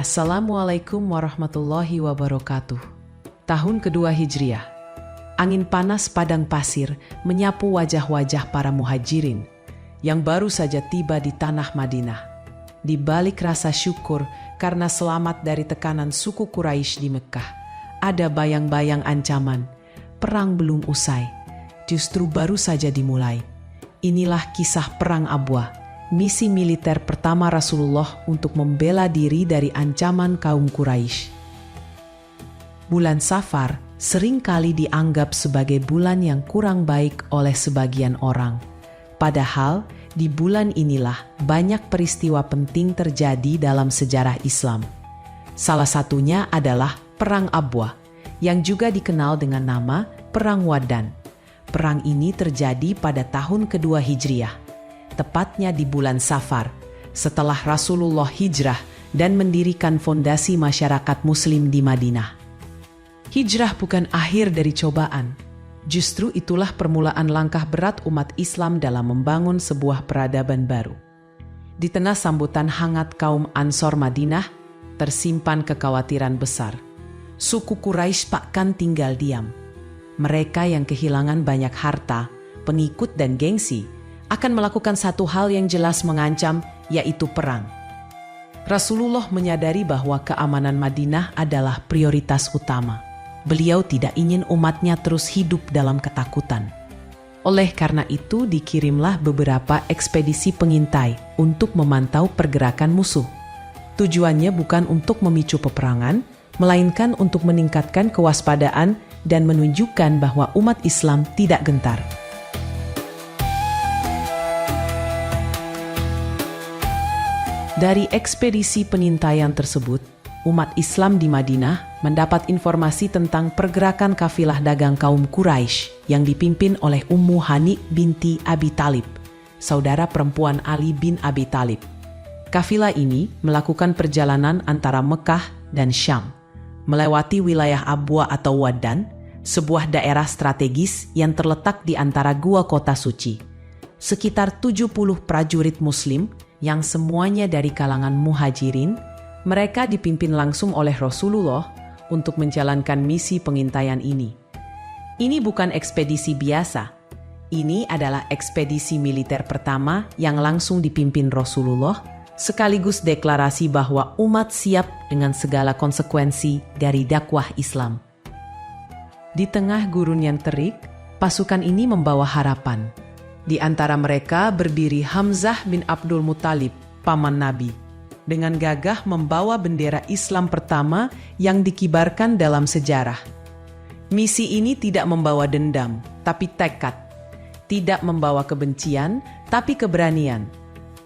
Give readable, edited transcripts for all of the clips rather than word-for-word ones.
Assalamualaikum warahmatullahi wabarakatuh. Tahun kedua Hijriah. Angin panas padang pasir menyapu wajah-wajah para muhajirin yang baru saja tiba di tanah Madinah. Di balik rasa syukur karena selamat dari tekanan suku Quraisy di Mekah, ada bayang-bayang ancaman. Perang belum usai, justru baru saja dimulai. Inilah kisah Perang Abwa, misi militer pertama Rasulullah untuk membela diri dari ancaman kaum Quraisy. Bulan Safar seringkali dianggap sebagai bulan yang kurang baik oleh sebagian orang. Padahal di bulan inilah banyak peristiwa penting terjadi dalam sejarah Islam. Salah satunya adalah Perang Abwa, yang juga dikenal dengan nama Perang Waddan. Perang ini terjadi pada tahun kedua Hijriah, tepatnya di bulan Safar, setelah Rasulullah hijrah dan mendirikan fondasi masyarakat Muslim di Madinah. Hijrah bukan akhir dari cobaan, justru itulah permulaan langkah berat umat Islam dalam membangun sebuah peradaban baru. Di tengah sambutan hangat kaum Ansor Madinah, tersimpan kekhawatiran besar. Suku Quraisy takkan tinggal diam. Mereka yang kehilangan banyak harta, pengikut dan gengsi, akan melakukan satu hal yang jelas mengancam, yaitu perang. Rasulullah menyadari bahwa keamanan Madinah adalah prioritas utama. Beliau tidak ingin umatnya terus hidup dalam ketakutan. Oleh karena itu dikirimlah beberapa ekspedisi pengintai untuk memantau pergerakan musuh. Tujuannya bukan untuk memicu peperangan, melainkan untuk meningkatkan kewaspadaan dan menunjukkan bahwa umat Islam tidak gentar. Dari ekspedisi pengintaian tersebut, umat Islam di Madinah mendapat informasi tentang pergerakan kafilah dagang kaum Quraisy yang dipimpin oleh Ummu Hani binti Abi Thalib, saudara perempuan Ali bin Abi Thalib. Kafilah ini melakukan perjalanan antara Mekah dan Syam, melewati wilayah Abwa atau Waddan, sebuah daerah strategis yang terletak di antara dua kota suci. Sekitar 70 prajurit Muslim yang semuanya dari kalangan muhajirin, mereka dipimpin langsung oleh Rasulullah untuk menjalankan misi pengintaian ini. Ini bukan ekspedisi biasa. Ini adalah ekspedisi militer pertama yang langsung dipimpin Rasulullah, sekaligus deklarasi bahwa umat siap dengan segala konsekuensi dari dakwah Islam. Di tengah gurun yang terik, pasukan ini membawa harapan. Di antara mereka berdiri Hamzah bin Abdul Muthalib, paman Nabi, dengan gagah membawa bendera Islam pertama yang dikibarkan dalam sejarah. Misi ini tidak membawa dendam, tapi tekad. Tidak membawa kebencian, tapi keberanian.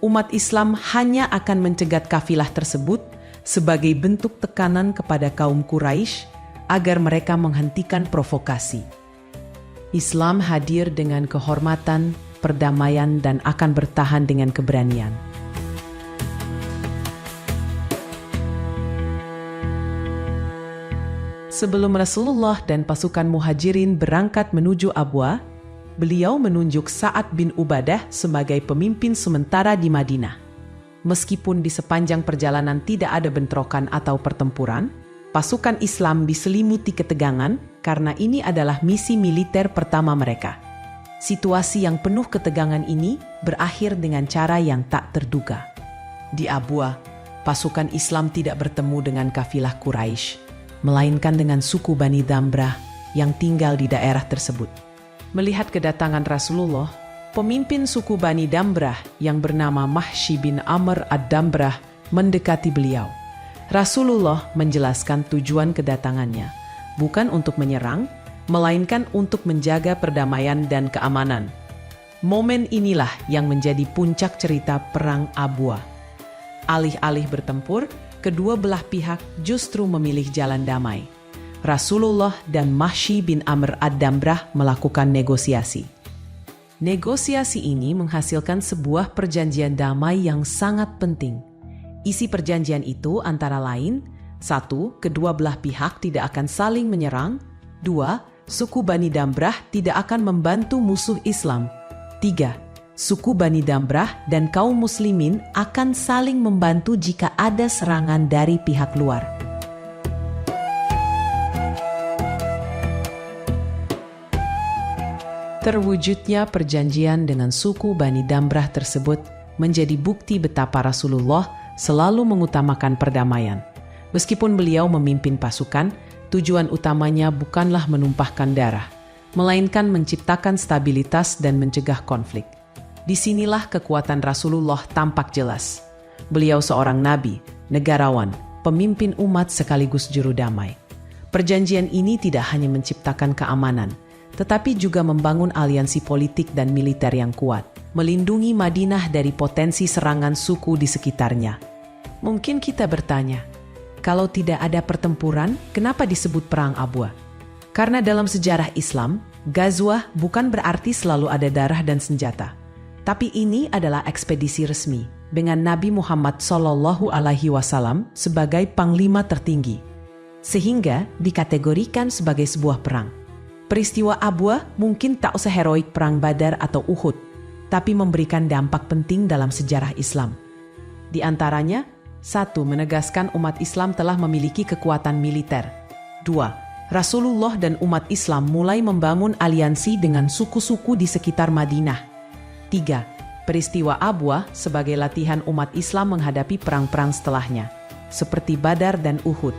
Umat Islam hanya akan mencegat kafilah tersebut sebagai bentuk tekanan kepada kaum Quraisy agar mereka menghentikan provokasi. Islam hadir dengan kehormatan, perdamaian, dan akan bertahan dengan keberanian. Sebelum Rasulullah dan pasukan muhajirin berangkat menuju Abwa, beliau menunjuk Sa'ad bin Ubadah sebagai pemimpin sementara di Madinah. Meskipun di sepanjang perjalanan tidak ada bentrokan atau pertempuran, pasukan Islam diselimuti ketegangan karena ini adalah misi militer pertama mereka. Situasi yang penuh ketegangan ini berakhir dengan cara yang tak terduga. Di Abwa, pasukan Islam tidak bertemu dengan kafilah Quraisy, melainkan dengan suku Bani Damrah yang tinggal di daerah tersebut. Melihat kedatangan Rasulullah, pemimpin suku Bani Damrah yang bernama Mahsy bin Amr ad-Damrah mendekati beliau. Rasulullah menjelaskan tujuan kedatangannya, bukan untuk menyerang, melainkan untuk menjaga perdamaian dan keamanan. Momen inilah yang menjadi puncak cerita Perang Abwa. Alih-alih bertempur, kedua belah pihak justru memilih jalan damai. Rasulullah dan Mahsy bin Amr ad-Damrah melakukan negosiasi. Negosiasi ini menghasilkan sebuah perjanjian damai yang sangat penting. Isi perjanjian itu antara lain, 1. Kedua belah pihak tidak akan saling menyerang. 2. Suku Bani Damrah tidak akan membantu musuh Islam. 3. Suku Bani Damrah dan kaum muslimin akan saling membantu jika ada serangan dari pihak luar. Terwujudnya perjanjian dengan suku Bani Damrah tersebut menjadi bukti betapa Rasulullah selalu mengutamakan perdamaian. Meskipun beliau memimpin pasukan, tujuan utamanya bukanlah menumpahkan darah, melainkan menciptakan stabilitas dan mencegah konflik. Disinilah kekuatan Rasulullah tampak jelas. Beliau seorang nabi, negarawan, pemimpin umat sekaligus juru damai. Perjanjian ini tidak hanya menciptakan keamanan, tetapi juga membangun aliansi politik dan militer yang kuat, melindungi Madinah dari potensi serangan suku di sekitarnya. Mungkin kita bertanya, kalau tidak ada pertempuran, kenapa disebut Perang Abwa? Karena dalam sejarah Islam, Ghazwah bukan berarti selalu ada darah dan senjata. Tapi ini adalah ekspedisi resmi dengan Nabi Muhammad SAW sebagai panglima tertinggi, sehingga dikategorikan sebagai sebuah perang. Peristiwa Abwa mungkin tak seheroik perang Badar atau Uhud, tapi memberikan dampak penting dalam sejarah Islam. Di antaranya, 1. Menegaskan umat Islam telah memiliki kekuatan militer. 2. Rasulullah dan umat Islam mulai membangun aliansi dengan suku-suku di sekitar Madinah. 3. Peristiwa Abwa sebagai latihan umat Islam menghadapi perang-perang setelahnya, seperti Badar dan Uhud.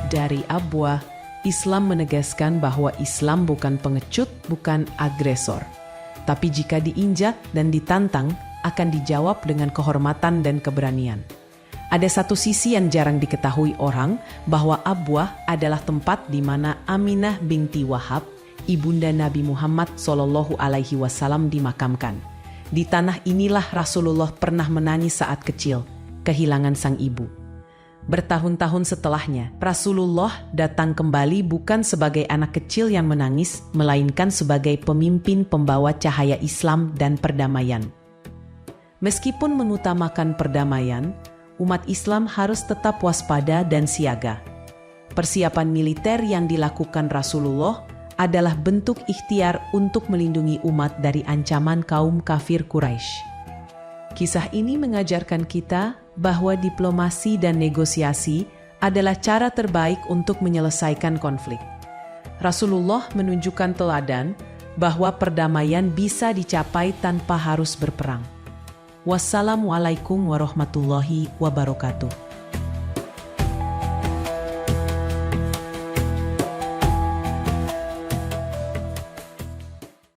Dari Abwa, Islam menegaskan bahwa Islam bukan pengecut, bukan agresor. Tapi jika diinjak dan ditantang, akan dijawab dengan kehormatan dan keberanian. Ada satu sisi yang jarang diketahui orang, bahwa Abwah adalah tempat di mana Aminah binti Wahab, ibunda Nabi Muhammad SAW dimakamkan. Di tanah inilah Rasulullah pernah menangis saat kecil, kehilangan sang ibu. Bertahun-tahun setelahnya, Rasulullah datang kembali bukan sebagai anak kecil yang menangis, melainkan sebagai pemimpin pembawa cahaya Islam dan perdamaian. Meskipun mengutamakan perdamaian, umat Islam harus tetap waspada dan siaga. Persiapan militer yang dilakukan Rasulullah adalah bentuk ikhtiar untuk melindungi umat dari ancaman kaum kafir Quraisy. Kisah ini mengajarkan kita bahwa diplomasi dan negosiasi adalah cara terbaik untuk menyelesaikan konflik. Rasulullah menunjukkan teladan bahwa perdamaian bisa dicapai tanpa harus berperang. Wassalamualaikum warahmatullahi wabarakatuh.